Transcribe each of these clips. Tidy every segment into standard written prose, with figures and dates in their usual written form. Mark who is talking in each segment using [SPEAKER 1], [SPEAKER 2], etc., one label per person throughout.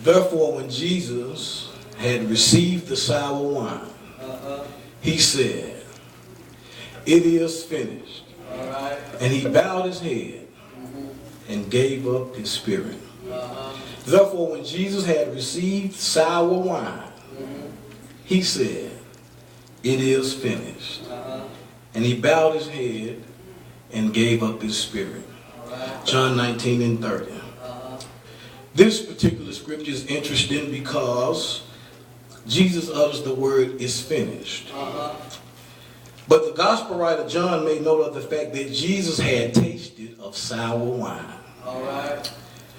[SPEAKER 1] Therefore, when Jesus had received the sour wine, he said, "It is finished." And he bowed his head and gave up his spirit. Therefore, when Jesus had received sour wine, he said, "It is finished." And he bowed his head and gave up his spirit. John 19 and 30. This particular scripture is interesting because Jesus utters the word "is finished." But the gospel writer John made note of the fact that Jesus had tasted of sour wine.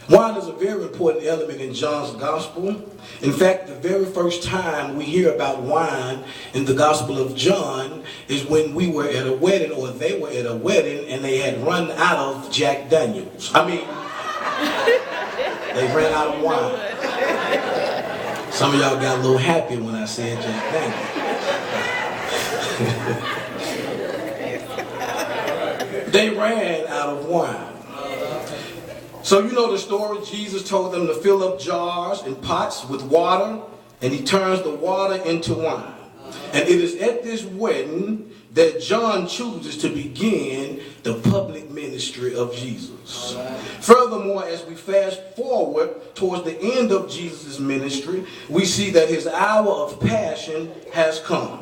[SPEAKER 1] Wine is a very important element in John's gospel. In fact, the very first time we hear about wine in the gospel of John is when we were at a wedding, or they were at a wedding, and they had run out of Jack Daniels. They ran out of wine. Some of y'all got a little happy when I said Jack Daniels. They ran out of wine. So you know the story. Jesus told them to fill up jars and pots with water, and he turns the water into wine. And it is at this wedding that John chooses to begin the public ministry of Jesus. Furthermore, as we fast forward towards the end of Jesus' ministry, we see that his hour of passion has come.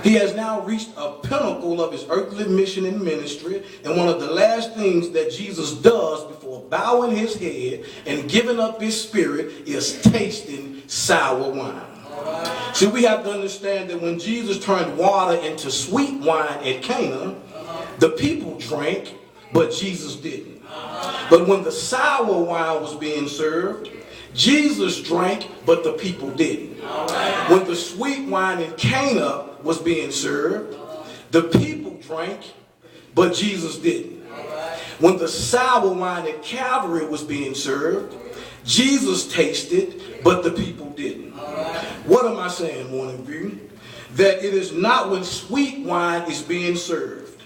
[SPEAKER 1] He has now reached a pinnacle of his earthly mission and ministry, and one of the last things that Jesus does before bowing his head and giving up his spirit is tasting sour wine. See, we have to understand that when Jesus turned water into sweet wine at Cana, the people drank, but Jesus didn't. But when the sour wine was being served, Jesus drank, but the people didn't. When the sweet wine in Cana was being served, the people drank, but Jesus didn't. When the sour wine at Calvary was being served, Jesus tasted, but the people didn't. What am I saying, Morningview? That it is not when sweet wine is being served,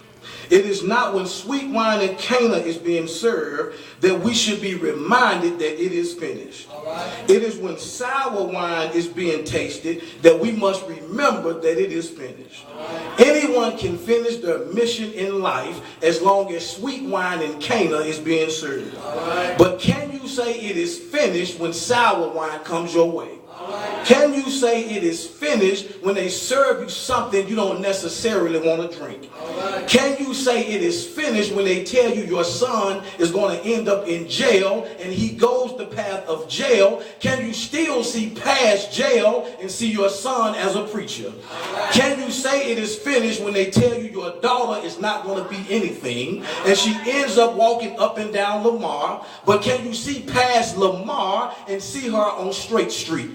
[SPEAKER 1] it is not when sweet wine in Cana is being served that we should be reminded that it is finished. It is when sour wine is being tasted that we must remember that it is finished. Anyone can finish their mission in life as long as sweet wine in Cana is being served. But can you say it is finished when sour wine comes your way? Can you say it is finished when they serve you something you don't necessarily want to drink? Can you say it is finished when they tell you your son is going to end up in jail and he goes the path of jail? Can you still see past jail and see your son as a preacher? Can you say it is finished when they tell you your daughter is not going to be anything and she ends up walking up and down Lamar? But can you see past Lamar and see her on Straight Street?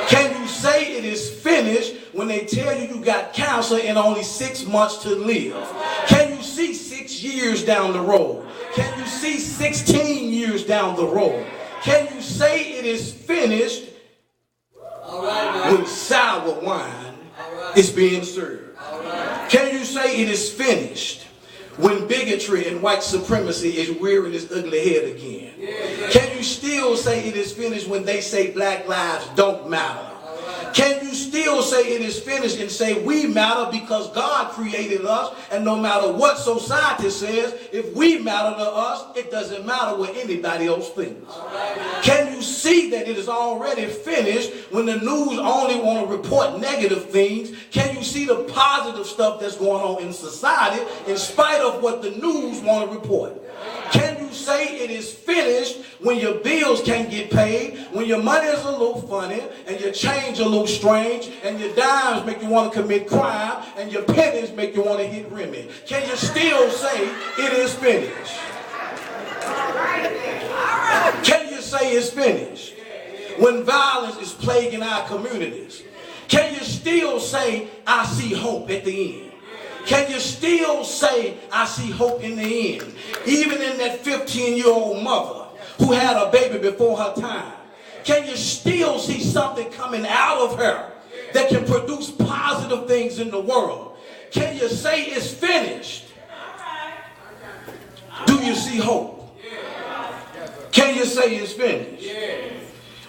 [SPEAKER 1] Can you say it is finished when they tell you you got cancer and only 6 months to live? Can you see 6 years down the road? Can you see 16 years down the road? Can you say it is finished when sour wine is being served? Can you say it is finished when bigotry and white supremacy is rearing its ugly head again? Can you still say it is finished when they say black lives don't matter? Can you still say it is finished and say we matter because God created us, and no matter what society says, if we matter to us, it doesn't matter what anybody else thinks? Can you see that it is already finished when the news only want to report negative things? Can you see the positive stuff that's going on in society in spite of what the news want to report? Can you say it is finished when your bills can't get paid, when your money is a little funny, and your change a little strange, and your dimes make you want to commit crime, and your pennies make you want to hit Remy? Can you still say it is finished? Can you say it's finished when violence is plaguing our communities? Can you still say I see hope at the end? Can you still say, I see hope in the end? Even in that 15-year-old mother who had a baby before her time. Can you still see something coming out of her that can produce positive things in the world? Can you say it's finished? Do you see hope? Can you say it's finished?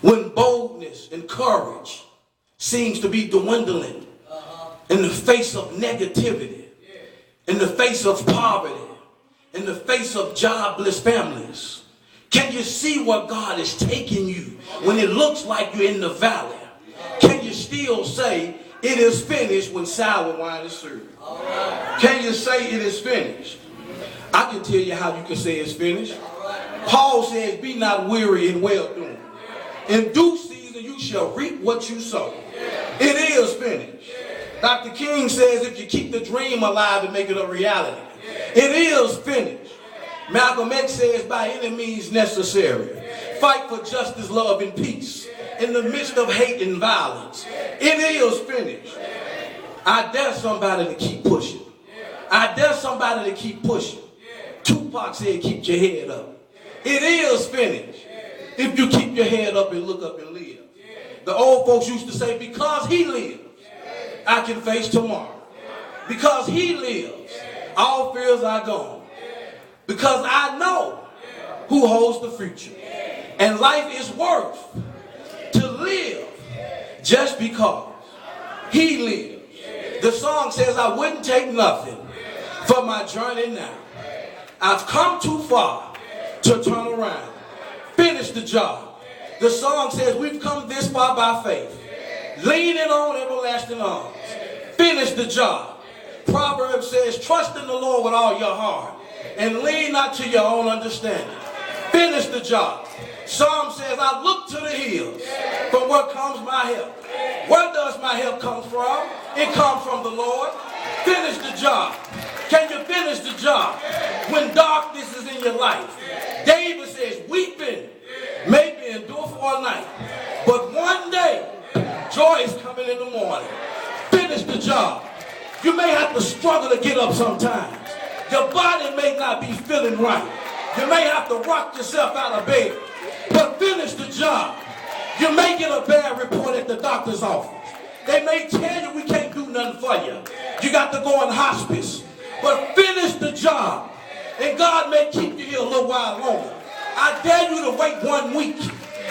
[SPEAKER 1] When both boldness and courage seems to be dwindling in the face of negativity, in the face of poverty, in the face of jobless families? Can you see where God is taking you when it looks like you're in the valley? Can you still say it is finished when sour wine is served? Can you say it is finished? I can tell you how you can say it's finished. Paul says, be not weary in well-doing. In due season you shall reap what you sow. It is finished. Dr. King says, if you keep the dream alive and make it a reality, it is finished. Malcolm X says, by any means necessary, fight for justice, love, and peace in the midst of hate and violence. It is finished. I dare somebody to keep pushing. I dare somebody to keep pushing. Tupac said, keep your head up. It is finished. If you keep your head up and look up and live. The old folks used to say, because he lives, I can face tomorrow. Because he lives, all fears are gone. Because I know who holds the future. And life is worth to live just because he lives. The song says, I wouldn't take nothing for my journey now. I've come too far to turn around. Finish the job. The song says, we've come this far by faith, leaning on everlasting arms. Finish the job. Proverbs says, trust in the Lord with all your heart and lean not to your own understanding. Finish the job. Psalm says, I look to the hills from where comes my help. Where does my help come from? It comes from the Lord. Finish the job. Can you finish the job when darkness is in your life? David says, weeping may be endure for a night, but one day joy is coming in the morning. Finish the job. You may have to struggle to get up sometimes. Your body may not be feeling right. You may have to rock yourself out of bed, but finish the job. You may get a bad report at the doctor's office. They may tell you we can't do nothing for you. You got to go in hospice. But finish the job. And God may keep you here a little while longer. I dare you to wait 1 week.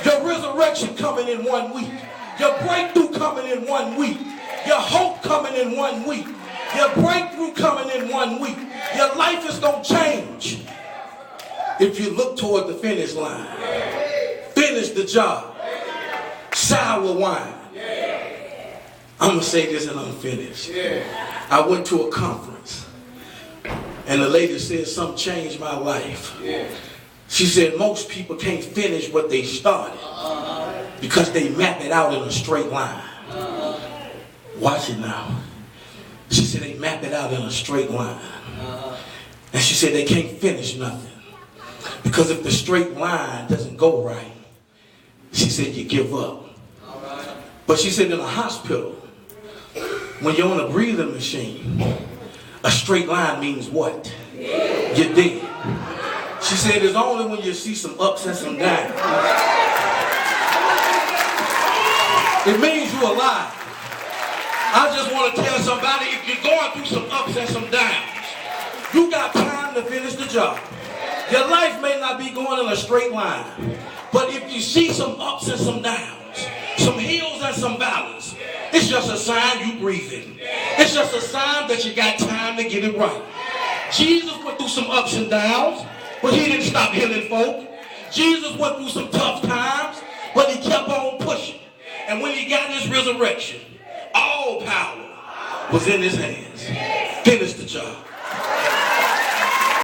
[SPEAKER 1] Your resurrection coming in 1 week. Your breakthrough coming in 1 week. Your hope coming in 1 week. Your breakthrough coming in 1 week. Your life is going to change if you look toward the finish line. Finish the job. Sour wine. I'm going to say this and I'm finished. I went to a conference and the lady said something changed my life. She said most people can't finish what they started because they map it out in a straight line. Watch it now. She said they map it out in a straight line. And she said they can't finish nothing because if the straight line doesn't go right, she said you give up. But she said in a hospital, when you're on a breathing machine, a straight line means what? You're dead. She said it's only when you see some ups and some downs. It means you're alive. I just want to tell somebody, if you're going through some ups and some downs, you got time to finish the job. Your life may not be going in a straight line, but if you see some ups and some downs, some hills and some valleys, it's just a sign you breathing. It's just a sign that you got time to get it right. Jesus went through some ups and downs, but he didn't stop healing folk. Jesus went through some tough times, but he kept on pushing. And when he got his resurrection, all power was in his hands. Finish the job.